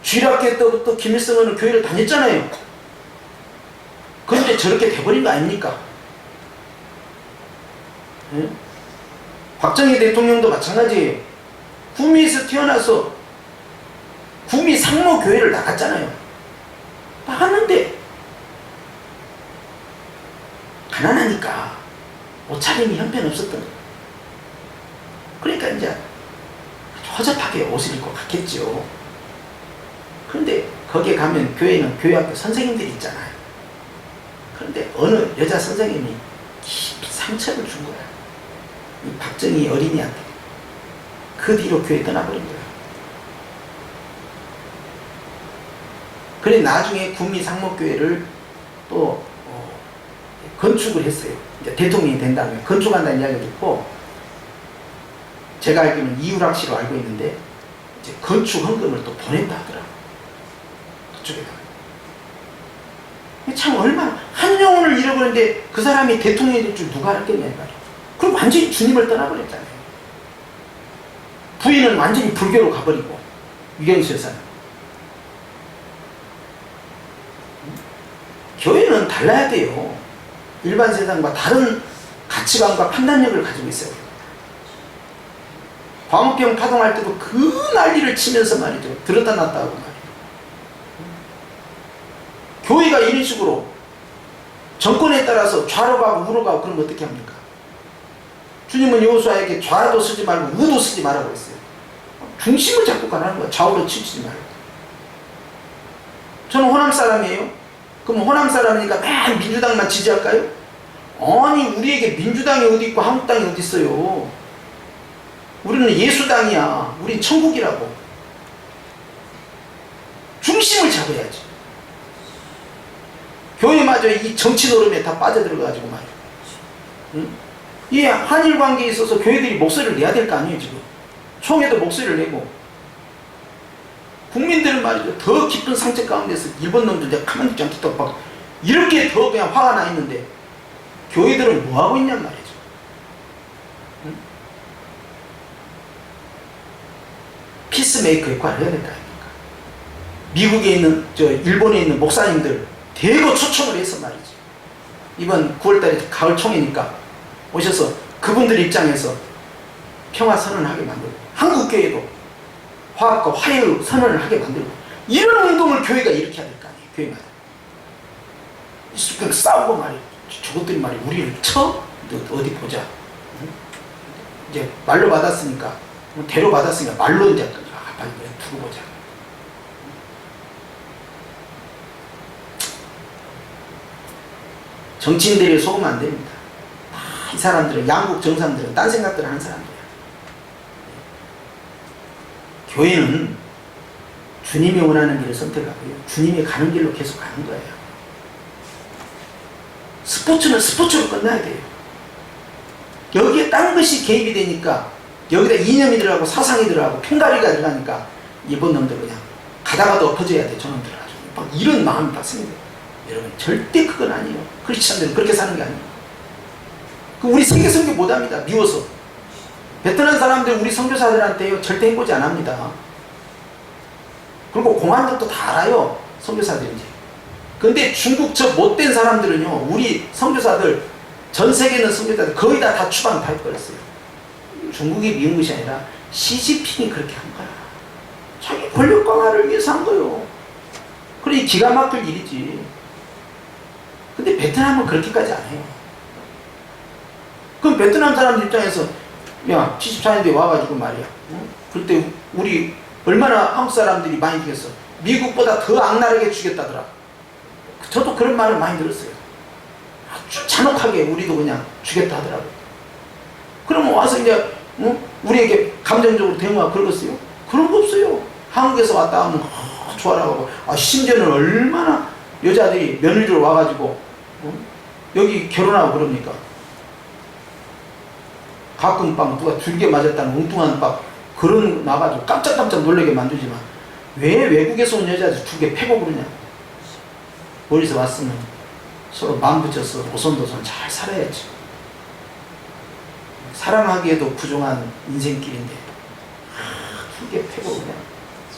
쥐락계 때부터 김일성은 교회를 다녔잖아요. 그런데 저렇게 돼버린 거 아닙니까? 네? 박정희 대통령도 마찬가지예요. 구미에서 태어나서 구미 상로교회를 나갔잖아요. 나갔는데 가난하니까 옷차림이 형편없었던 거예요. 그러니까 이제 허접하게 옷을 입고 갔겠죠. 그런데 거기에 가면 교회는 교회학교 선생님들이 있잖아요. 그런데 어느 여자 선생님이 깊이 상처를 준 거야. 이 박정희 어린이한테. 그 뒤로 교회 떠나버린 거야. 그래 나중에 구미 상목교회를 또 건축을 했어요. 이제 대통령이 된 다음에 건축한다는 이야기를 듣고 제가 알기로는 이유락 씨로 알고 있는데 이제 건축 헌금을 또 보냈다 하더라고요. 그쪽에다가. 참 얼마나 한 영혼을 잃어버렸는데 그 사람이 대통령이 될 줄 누가 알겠냐 말이에요. 그럼 완전히 주님을 떠나버렸잖아요. 부인은 완전히 불교로 가버리고 유경수 여사는. 교회는 달라야 돼요. 일반 세상과 다른 가치관과 판단력을 가지고 있어요. 광우병 파동할 때도 그 난리를 치면서 말이죠. 들었다 놨다 하고 말이에요. 교회가 이런 식으로 정권에 따라서 좌로 가고 우로 가고 그러면 어떻게 합니까? 주님은 여호수아에게 좌도 쓰지 말고 우도 쓰지 말라고 했어요. 중심을 잡고 가라는 거야. 좌우로 치우치지 말고. 저는 호남 사람이에요. 그럼 호남 사람이니까 맨 민주당만 지지할까요? 아니 우리에게 민주당이 어디 있고 한국당이 어디 있어요. 우리는 예수당이야. 우린 천국이라고. 중심을 잡아야지. 교회마저 이 정치 노름에 다 빠져들어가지고 말이야. 응? 이 한일 관계에 있어서 교회들이 목소리를 내야 될 거 아니에요. 지금 총회도 목소리를 내고, 국민들은 말이죠, 더 깊은 상처 가운데서 일본 놈들 내가 가만히 있지 않겠다고 막 이렇게 더 그냥 화가 나 있는데, 교회들은 뭐 하고 있냔 말이죠. 응? 피스메이커 역할을 해야 된다 아닙니까? 미국에 있는, 일본에 있는 목사님들 대거 초청을 해서 말이죠. 이번 9월달에 가을 총회니까 오셔서 그분들 입장에서 평화 선언을 하게 만들고, 한국 교회도 화합과 화해의 선언을 하게 만들고, 이런 운동을 교회가 일으켜야 될 거 아니에요. 교회마다 싸우고 말이에요. 저것들이 말이에요, 우리를 쳐? 어디 보자. 응? 이제 말로 받았으니까, 대로 받았으니까 말로 이제 빨리 두고 보자. 정치인들이 속으면 안 됩니다. 이 사람들은, 양국 정상들은 딴 생각들을 하는 사람들이야. 교회는 주님이 원하는 길을 선택하고요, 주님이 가는 길로 계속 가는 거예요. 스포츠는 스포츠로 끝나야 돼요. 여기에 딴 것이 개입이 되니까, 여기다 이념이 들어가고 사상이 들어가고 편가리가 들어가니까 이번 놈들 그냥 가다가도 엎어져야 돼. 저놈들 가지고 막 이런 마음이 받습니다. 여러분, 절대 그건 아니에요. 크리스찬들은 그렇게 사는 게 아니에요. 우리 세계 선교 못합니다. 미워서. 베트남 사람들 우리 선교사들한테요 절대 해보지 안 합니다. 그리고 공안들도 다 알아요, 선교사들인지. 근데 중국 저 못된 사람들은요, 우리 선교사들, 전 세계에 있는 선교사들 거의 다 추방 다 해버렸어요. 중국이 미운 것이 아니라 시진핑이 그렇게 한 거야. 자기 권력 강화를 위해서 한 거요. 그래, 기가 막힐 일이지. 근데 베트남은 그렇게까지 안 해요. 그럼 베트남 사람 입장에서, 야, 74년대 와가지고 말이야, 응? 그때 우리 얼마나 한국 사람들이 많이 죽였어. 미국보다 더 악랄하게 죽였다더라. 저도 그런 말을 많이 들었어요. 아주 잔혹하게 우리도 그냥 죽였다 하더라고요. 그러면 와서 이제, 응? 우리에게 감정적으로 대응하고 그러겠어요? 그런 거 없어요. 한국에서 왔다 하면 좋아라고 하고, 심지어는 얼마나 여자들이 며느리로 와가지고, 응? 여기 결혼하고 그럽니까? 가끔 막 누가 줄게 맞았다는 엉뚱한 막 그런 나가지고 깜짝깜짝 놀라게 만들지만, 왜 외국에서 온 여자들 줄게 패고 그러냐? 멀리서 왔으면 서로 마음 붙여서 오손도손 잘 살아야지. 사랑하기에도 부족한 인생길인데 줄게 패고 그냥.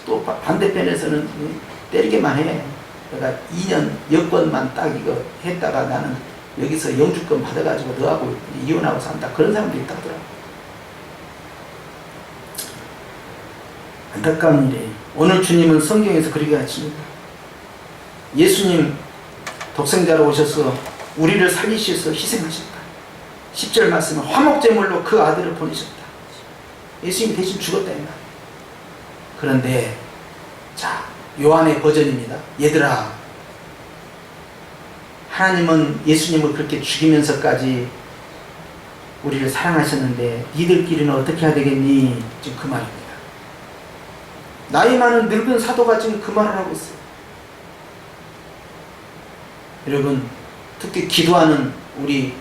또 반대편에서는 때리기만 해. 내가 2년 여권만 딱 이거 했다가 나는 여기서 영주권 받아가지고 너하고 이혼하고 산다. 그런 사람도 있다 하더라고. 안타까운 일이에요. 오늘 주님은 성경에서 그렇게 가르칩니다. 예수님 독생자로 오셔서 우리를 살리셔서 희생하셨다. 10절 말씀은 화목제물로 그 아들을 보내셨다. 예수님이 대신 죽었다 이 말이에요. 그런데 자, 요한의 버전입니다. 얘들아, 하나님은 예수님을 그렇게 죽이면서까지 우리를 사랑하셨는데 니들끼리는 어떻게 해야 되겠니? 지금 그 말입니다. 나이 많은 늙은 사도가 지금 그 말을 하고 있어요. 여러분, 특히 기도하는 우리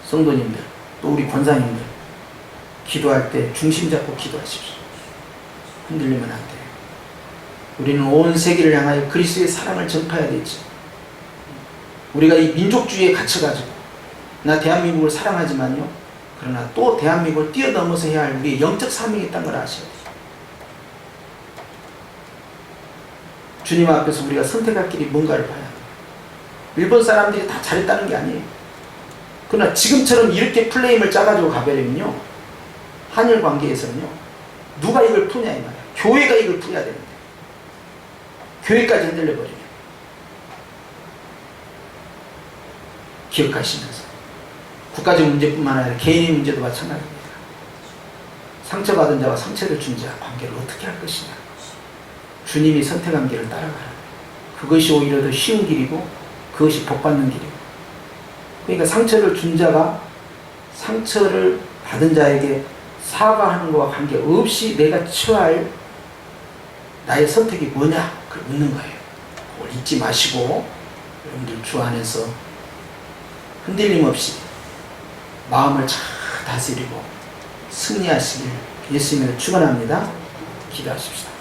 성도님들, 또 우리 권사님들, 기도할 때 중심 잡고 기도하십시오. 흔들리면 안 돼요. 우리는 온 세계를 향하여 그리스도의 사랑을 전파해야 되지. 우리가 이 민족주의에 갇혀가지고, 나 대한민국을 사랑하지만요, 그러나 또 대한민국을 뛰어넘어서 해야 할 우리의 영적 사명이 있다는 걸 아셔야 돼요. 주님 앞에서 우리가 선택할 길이 뭔가를 봐야 돼요. 일본 사람들이 다 잘했다는 게 아니에요. 그러나 지금처럼 이렇게 플레임을 짜가지고 가버리면요, 한일 관계에서는요, 누가 이걸 푸냐 이 말이야. 교회가 이걸 풀어야 되는데, 교회까지 흔들려버리면. 기억하시면서 국가적 문제뿐만 아니라 개인의 문제도 마찬가지입니다. 상처받은 자와 상처를 준 자 관계를 어떻게 할 것이냐. 주님이 선택한 길을 따라가라. 그것이 오히려 더 쉬운 길이고 그것이 복받는 길이고. 그러니까 상처를 준 자가 상처를 받은 자에게 사과하는 것과 관계없이 내가 취할 나의 선택이 뭐냐? 그걸 묻는 거예요. 그걸 잊지 마시고 여러분들 주 안에서 흔들림 없이 마음을 다스리고 승리하시길 예수님을 축원합니다. 기도하십시다.